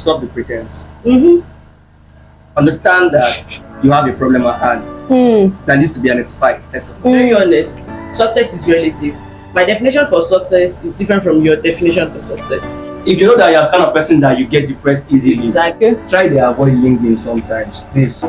Stop the pretense. Understand that you have a problem at hand that needs to be identified first of all. Very honest, success is relative. My definition for success is different from your definition for success. If you know that you're the kind of person that you get depressed easily, Exactly. try to avoid LinkedIn sometimes. Please.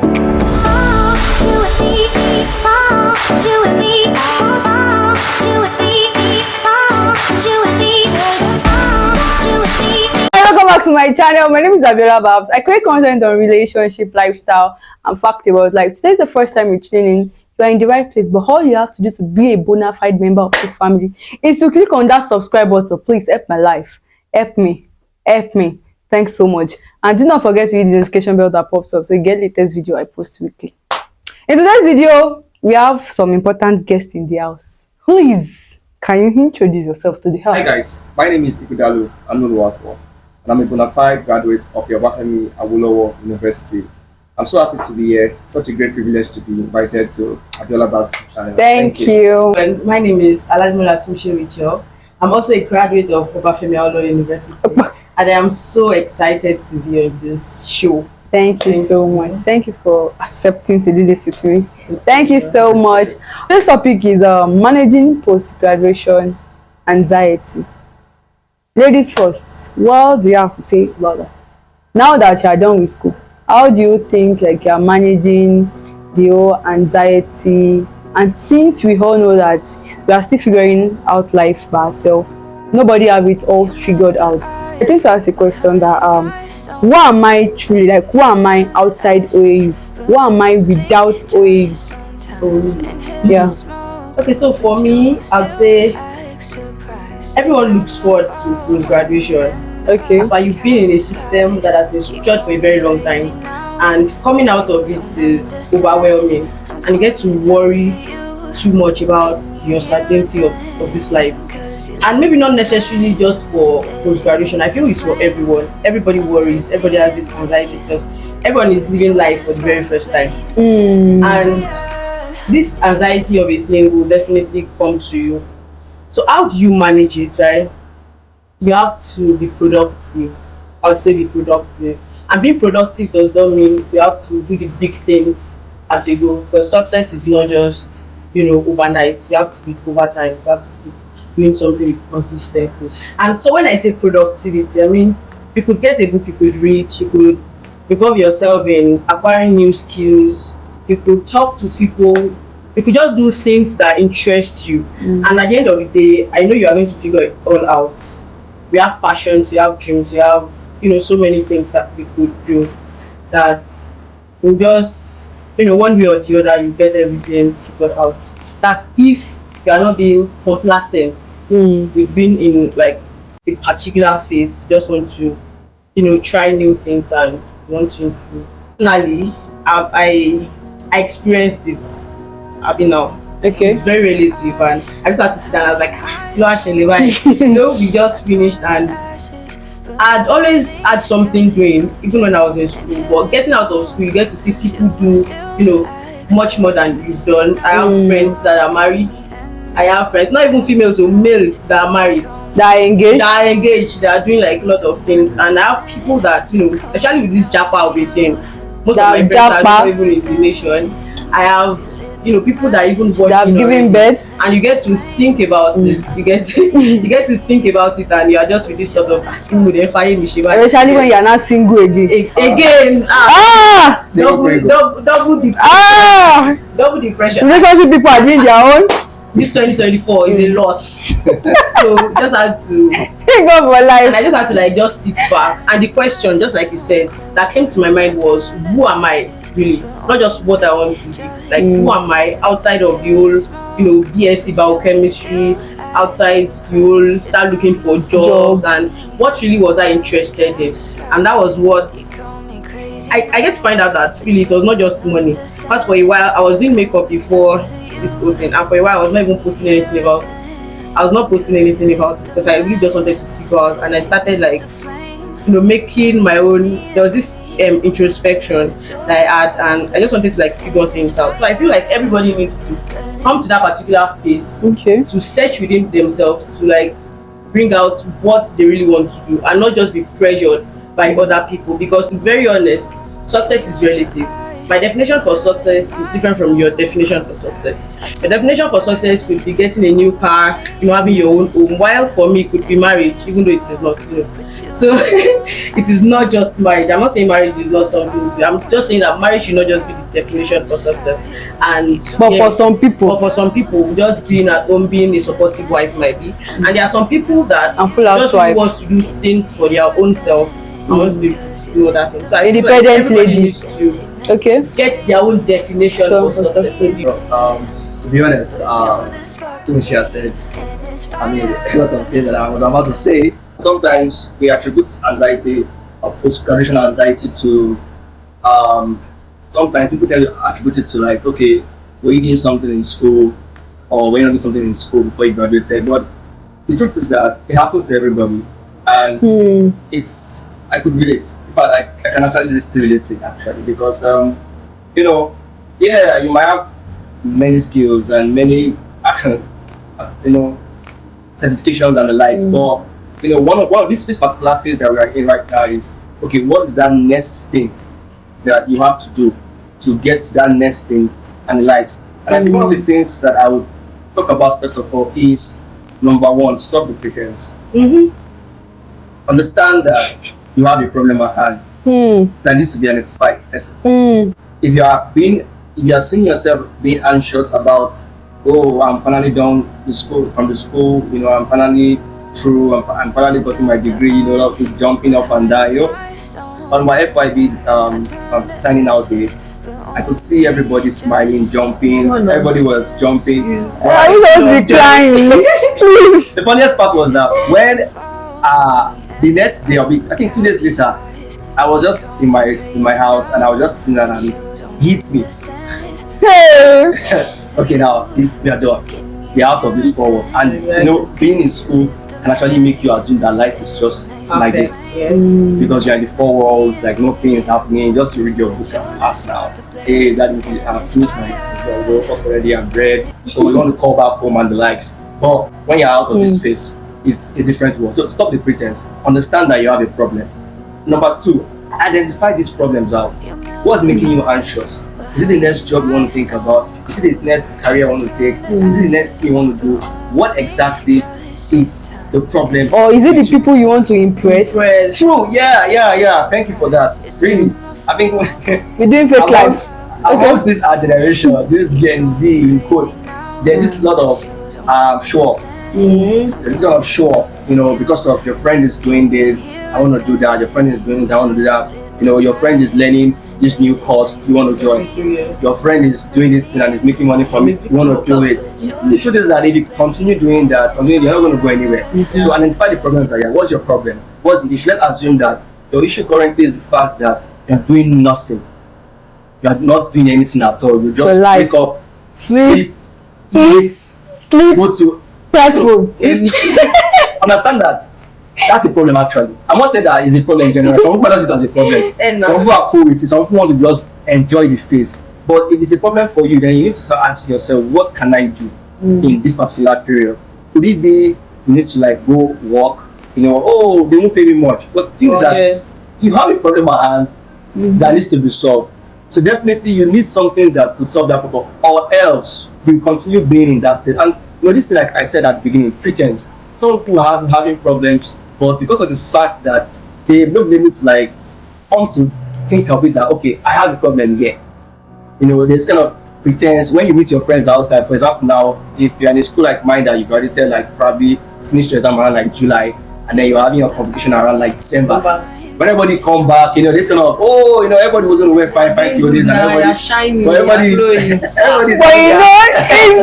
Welcome back to my channel. My name is Abiola Babs. I create content on relationship, lifestyle, and fact about life. Today is the first time you're tuning in. You are in the right place, but all you have to do to be a bona fide member of this family is to click on that subscribe button. Please help my life. Help me. Help me. Thanks so much. And do not forget to hit the notification bell that pops up so you get the latest video I post weekly. In today's video, we have some important guests in the house. Please, can you introduce yourself to the house? Hi guys, my name is Ikudalo Anulwako, and I'm a bona fide graduate of the Obafemi Awolowo University. I'm so happy to be here. Such a great privilege to be invited to Abiola Babs channel. Thank you. And my name is Aladmola Tumshe. I'm also a graduate of Obafemi Awolowo University, and I am so excited to be on this show. Thank you so much. Thank you for accepting to do this with me. Thank you so much. This topic is managing post-graduation anxiety. Ladies first, what do you have to say about that? Now that you are done with school, how do you think like you are managing the whole anxiety? And since we all know that we are still figuring out life by ourselves, nobody have it all figured out. I think to ask a question that who am I truly, like who am I outside OAU? Who am I without OAU? Yeah. Okay, so for me, I'd say everyone looks forward to post-graduation. Okay. That's why you've been in a system that has been structured for a very long time, and coming out of it is overwhelming, and you get to worry too much about the uncertainty of this life. And maybe not necessarily just for post-graduation. I feel it's for everyone. Everybody worries, everybody has this anxiety because everyone is living life for the very first time. And this anxiety of a thing will definitely come to you. So how do you manage it, right? You have to be productive. I would say be productive. And being productive does not mean you have to do the big things as they go. Because success is not just, overnight. You have to do it over time. You have to be doing something with consistency. And so when I say productivity, I mean you could get a book you could read, you could involve yourself in acquiring new skills, you could talk to people, you could just do things that interest you. And at the end of the day, I know you are going to figure it all out. We have passions, we have dreams, we have so many things that we could do that we just one way or the other you get everything figured out. That's if you are not being complacent. We've been in like a particular phase, just want to try new things and want to improve. Personally, I experienced it. Okay. It's very relative, and I just had to sit down. I was like, actually, we just finished, and I'd always had something doing even when I was in school. But getting out of school, you get to see people do much more than you've done. I have friends that are married. I have friends, not even females or males, that are married, That are engaged. They are doing like a lot of things. And I have people that especially with this Japa I'll be saying, most of my friends are not even in the nation. I have people that even that have given birth, and you get to think about it. You get to think about it, and you are just with this sort of especially when you are not single again. Double depression. Relationship people are doing their own. This 2024 is a lot. So just had to thank God for life. And I just had to just sit back. And the question, just like you said, that came to my mind was, who am I really? Not just what I want to be. Like who am I outside of the whole, BSc biochemistry, outside the whole start looking for jobs, and what really was I interested in? And that was what I get to find out that really it was not just money. First, for a while I was doing makeup before this whole thing, and for a while I was not even posting anything about it. I was not posting anything about it because I really just wanted to figure out, and I started making my own. There was this introspection that I had, and I just wanted to figure things out. So I feel like everybody needs to come to that particular phase to search within themselves to bring out what they really want to do, and not just be pressured by other people, because to be very honest, success is relative. My definition for success is different from your definition for success. My definition for success could be getting a new car, having your own home, while for me it could be marriage, even though it is not. So it is not just marriage. I'm not saying marriage is not something. I'm just saying that marriage should not just be the definition for success. And But for some people, just being at home, being a supportive wife might be. And there are some people that And full just housewife. really wants to do things for their own self. And wants to do that thing. So I feel Independent everybody lady. needs to Okay. get their own definition Sure. for success. To be honest, to what she has said, I mean, a lot of things that I was about to say. Sometimes we attribute anxiety or post-graduation anxiety to, sometimes people tend to attribute it to like, okay, were you doing something in school or were you not doing something in school before you graduated? But the truth is that it happens to everybody. And I could relate. But I can actually still relate to it actually because, yeah, you might have many skills and many action, certifications and the likes. But one of this particular phase that we are in right now is, okay, what is that next thing that you have to do to get to that next thing and the likes? And I think one of the things that I would talk about first of all is number one, stop the pretense. Understand that you have a problem at hand that needs to be identified first. If you are seeing yourself being anxious about, oh, I'm finally done from the school, I'm finally through, I'm finally getting my degree, jumping up and down, on my FYB signing out day, I could see everybody smiling, jumping. Everybody was jumping. I was supposed to be crying. Please. The funniest part was that when the next day, I think 2 days later, I was just in my house and I was just sitting there and he hit me. Hey. Okay, now we are done. We are out of these 4 walls, and being in school can actually make you assume that life is just like this because you're in the 4 walls, like nothing is happening. Just to read your book and pass now. Hey, Daddy, I've finished my work already. I'm read. So we want to call back home and the likes. But when you're out of this phase, it's a different world. So stop the pretense. Understand that you have a problem. Number 2, identify these problems out. What's making you anxious? Is it the next job you want to think about? Is it the next career you want to take? Is it the next thing you want to do? What exactly is the problem? Or is it the people you want to impress? True, yeah. Thank you for that. Really, I think We're doing fake lives. amongst this our generation, this Gen Z in quotes, there's this lot of show off. There's this lot of show off, because of your friend is doing this, I want to do that. Your friend is doing this, I want to do that. Your friend is learning this new course, you want to join. Your friend is doing this thing and is making money from it, you want to do it. The truth is that if you continue doing that, you're not going to go anywhere. So identify the problems that you have. What's your problem? What's the issue? Let's assume that your issue currently is the fact that you're doing nothing. You're not doing anything at all. You just wake up, sleep, eat, go to classroom. Understand that. That's a problem actually. I'm not saying that is a problem in general. Some people don't see it as a problem. Some people are cool with it. Some people want to just enjoy the phase. But if it's a problem for you, then you need to start asking yourself, what can I do in this particular period? Could it be you need to go work? Oh, they won't pay me much. But think that you have a problem at hand that needs to be solved. So definitely you need something that could solve that problem, or else you continue being in that state. And this thing, like I said at the beginning, pretense. Some people are having problems, but because of the fact that they have no limit to come to think of it that, okay, I have a problem here. There's kind of pretense when you meet your friends outside. For example, now if you're in a school like mine that you graduated probably finished your exam around July, and then you're having your competition around December. When everybody come back, this kind of everybody was gonna wear fine clothes and everybody shining, but everybody's inside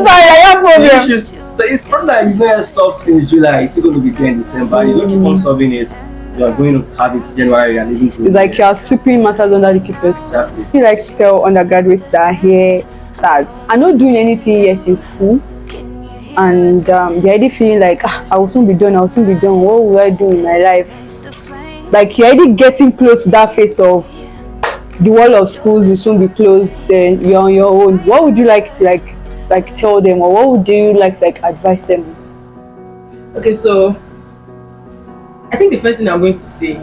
I have problems. So it's probably like you know soft in July, it's still going to be there in December. You don't keep on solving it, you are going to have it January and even to It's like you are sweeping matters under the carpet. Exactly. I feel like to tell undergraduates that are here that I'm not doing anything yet in school, and they're already feeling like I will soon be done. What will I do in my life? Like you're already getting close to that phase of the wall of schools will soon be closed. Then you're on your own. What would you like to tell them, or what would you like to advise them? Okay, so I think the first thing I'm going to say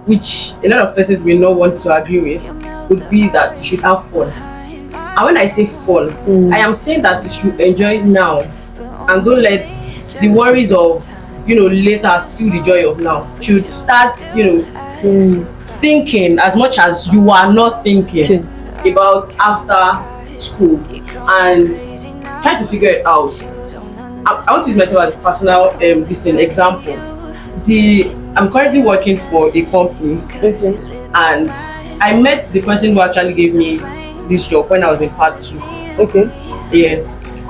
which a lot of persons may not want to agree with, would be that you should have fun. And when I say fun, I am saying that you should enjoy it now and don't let the worries of later steal the joy of now. You should start thinking as much as you are not thinking about after school and try to figure it out. I want to use myself as a personal example. I'm currently working for a company, and I met the person who actually gave me this job when I was in part 2.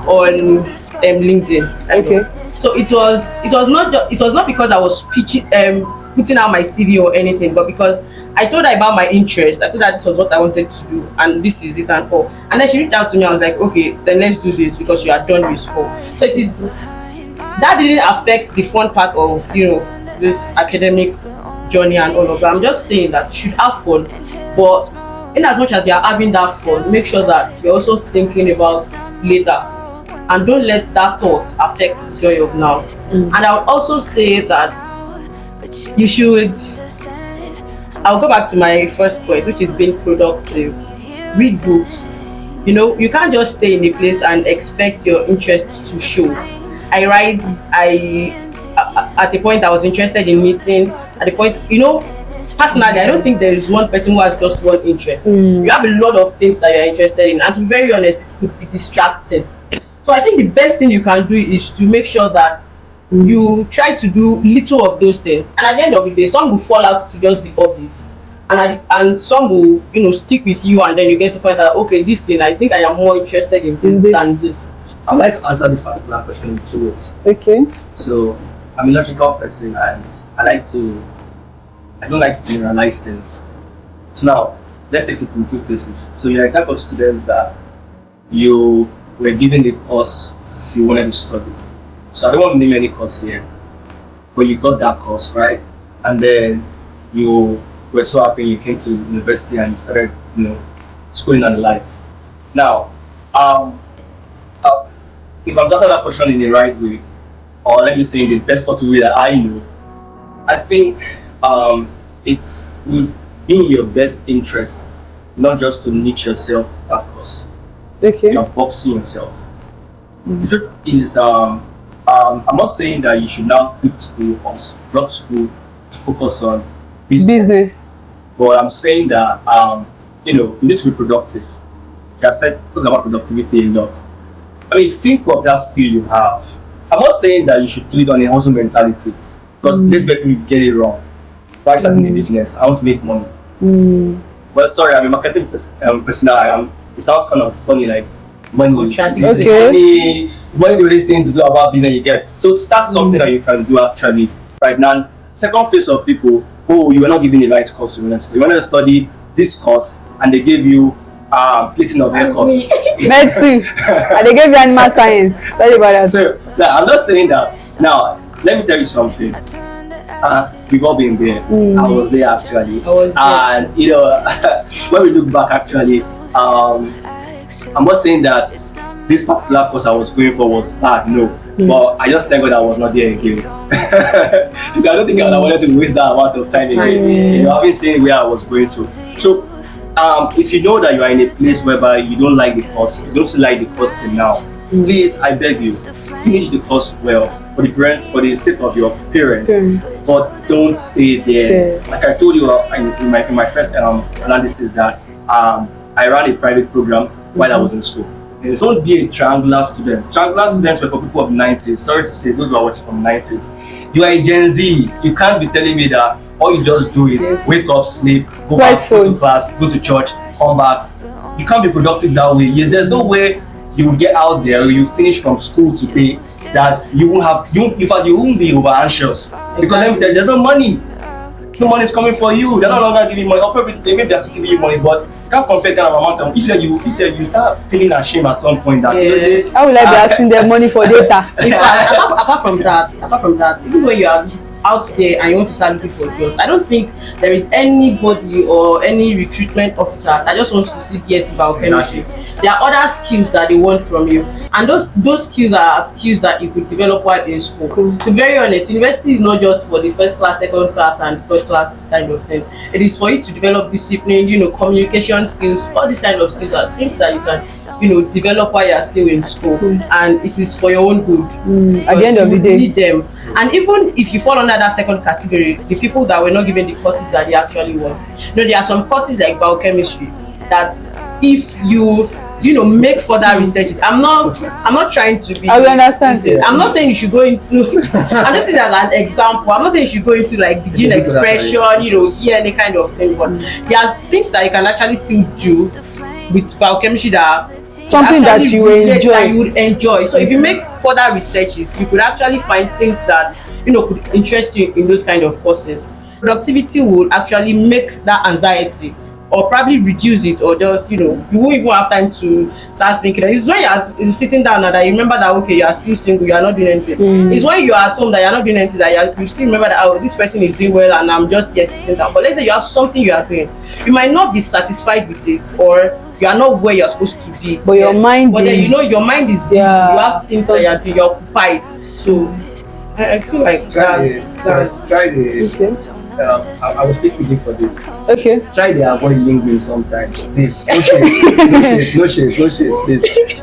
On LinkedIn. So it was not because I was putting out my CV or anything, but because I told her about my interest. I told her this was what I wanted to do and this is it and all. And then she reached out to me. I was like, okay, then let's do this because you are done with school. So that didn't affect the fun part of this academic journey and all of that. I'm just saying that you should have fun, but in as much as you are having that fun, make sure that you're also thinking about later, and don't let that thought affect the joy of now. And I would also say that you should, I'll go back to my first point, which is being productive. Read books. You can't just stay in a place and expect your interest to show. At the point I was interested in meeting, at the point, personally, I don't think there is one person who has just one interest. You have a lot of things that you're interested in, and to be very honest, it could be distracting. So I think the best thing you can do is to make sure that you try to do little of those things, and at the end of the day, some will fall out to just the obvious, and some will stick with you, and then you get to find out, okay, this thing, I think I am more interested in this than this. I'd like to answer this particular question in 2 words. Okay. So I'm a logical person, and I don't like to generalize things. So now, let's take it in 2 places. So you're a type of students that you were given the course you wanted to study. So I don't want to name any course here, but you got that course, right? And then you were so happy you came to university and you started, schooling and life. Now, if I'm answering that question in the right way, or let me say in the best possible way that I know, I think it's in your best interest not just to niche yourself, of course. Okay. You're boxing yourself. The truth is, I'm not saying that you should now quit school or drop school to focus on business. But I'm saying that you need to be productive. I said talk about productivity a lot. I mean, think of that skill you have. I'm not saying that you should do it on a hustle mentality, because this people get it wrong. Why are you starting a business? I want to make money. Well, sorry, I'm a marketing person. It sounds kind of funny, like money. Money, the only thing to do about business you get. So start something that you can do actually right now. Second phase of people, you were not given the right course. You wanted to study this course, and they gave you plating of hair course. Medicine. And they gave you animal science. Sorry about that. So I'm not saying that. Now, let me tell you something. We've all been there. I was there actually. And when we look back actually, I'm not saying that this particular course I was going for was bad, no. But I just thank God I was not there again. I don't think I wanted to waste that amount of time again. Having seen where I was going to. So if you know that you are in a place whereby you don't like the course, you don't like the course till now, please, I beg you, finish the course well for the sake of your parents, but don't stay there. Like I told you in my first analysis that I ran a private program while I was in school. Don't be a triangular student. Triangular students were for people of the 90s. Sorry to say, those who are watching from the 90s. You are a Gen Z. You can't be telling me that all you just do is wake up, sleep, go back, go to class, go to church, come back. You can't be productive that way. There's no way you will get out there or you finish from school today that you won't have, in fact, you won't be over anxious. Because let me tell you, there's no money. No money is coming for you. They're no longer giving money. Or probably maybe they're still giving you money, but you can't compare that amount of. If you start feeling ashamed at some point that how will I be asking them money for data? apart from that, even when you are out there and you want to start looking for jobs, I don't think there is anybody or any recruitment officer that just wants to see BSc biochemistry. There are other skills that they want from you, And those skills are skills that you could develop while in school. Cool. To be very honest, university is not just for the first class, second class, and third class kind of thing. It is for you to develop discipline, communication skills. All these kind of skills are things that you can, develop while you are still in school, and it is for your own good. At the end of the day, need them. And even if you fall under that second category, the people that were not given the courses that they actually want. There are some courses like biochemistry that if you make further researches. I'm not trying to be. I will understand. I'm not saying you should go into. I'm just saying as an example. I'm not saying you should go into like the gene expression, DNA kind of thing. But there are things that you can actually still do with biochemistry that something that you would enjoy. So if you make further researches, you could actually find things that could interest you in those kind of courses. Productivity would actually make that anxiety, or probably reduce it, or just you won't even have time to start thinking. It's when you're sitting down and that you remember that okay, you are still single, you are not doing anything. It's when you are at home that you are not doing anything that you still remember that this person is doing well and I'm just here sitting down. But let's say you have something you are doing, you might not be satisfied with it, or you are not where you're supposed to be. But your mind but then your mind is busy. Yeah. You have things that you are doing, you're occupied. So I feel like try the. I will speak with you for this. Okay. Try to avoid LinkedIn sometimes. Please, no shades,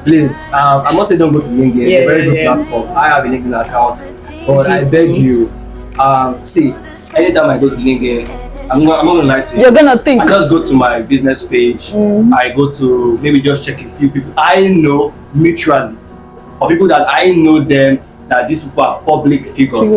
please. I must say don't go to LinkedIn. It's a very good platform. I have a LinkedIn account, but I beg you, see, anytime I go to LinkedIn, I'm not gonna lie to you. You're gonna think. I just go to my business page. I go to maybe just check a few people I know mutually, or people that I know them, that these people are public figures.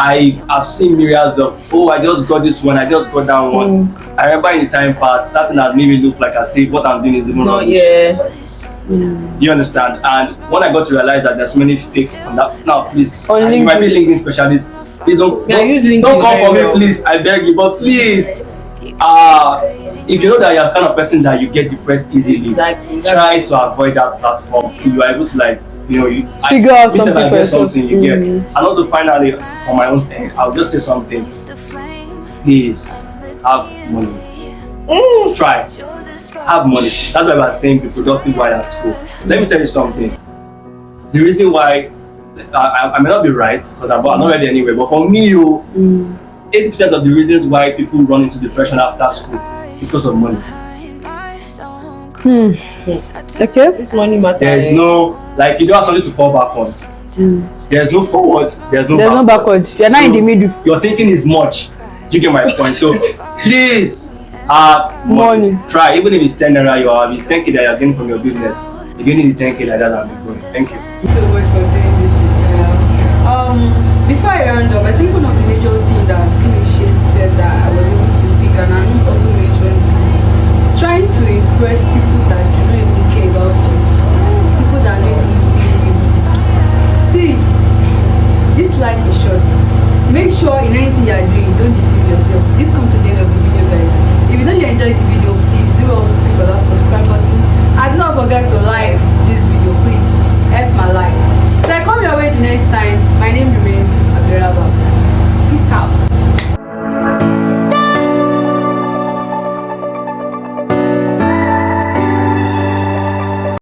I have seen myriads of, I just got this one, I just got that one. I remember in the time past, that thing has made me look like I say what I'm doing is even wrong. Do you understand? And when I got to realize that there's many fakes on that, now please, you might be LinkedIn specialist. Please don't come for me, please. I beg you, but please, if you know that you're the kind of person that you get depressed easily, try to avoid that platform till you are able to figure out something you get. And also finally, on my own end, I'll just say something. Please have money. Try. Have money. That's why I was saying be productive while at school. Let me tell you something. The reason why I may not be right, because I'm not ready anyway, but for me, 80% of the reasons why people run into depression after school is because of money. Okay. This money matter. There is no, you don't have something to fall back on. There's no forward, there's no backward. You're not in the middle. Your thinking is much. You get my point. So please have money. Try, even if it's 10 naira, you have 10K that you're getting from your business. You're getting the 10K like that and be going. Thank you. So much for doing this. Before I round up, I think one of the major things that said that I was able to pick, and I also mentioned, trying to impress people that do not even care about you, people that don't even see you. See, this life is short. Make sure in anything you are doing, don't deceive yourself. This comes to the end of the video, guys. If you don't enjoy the video, please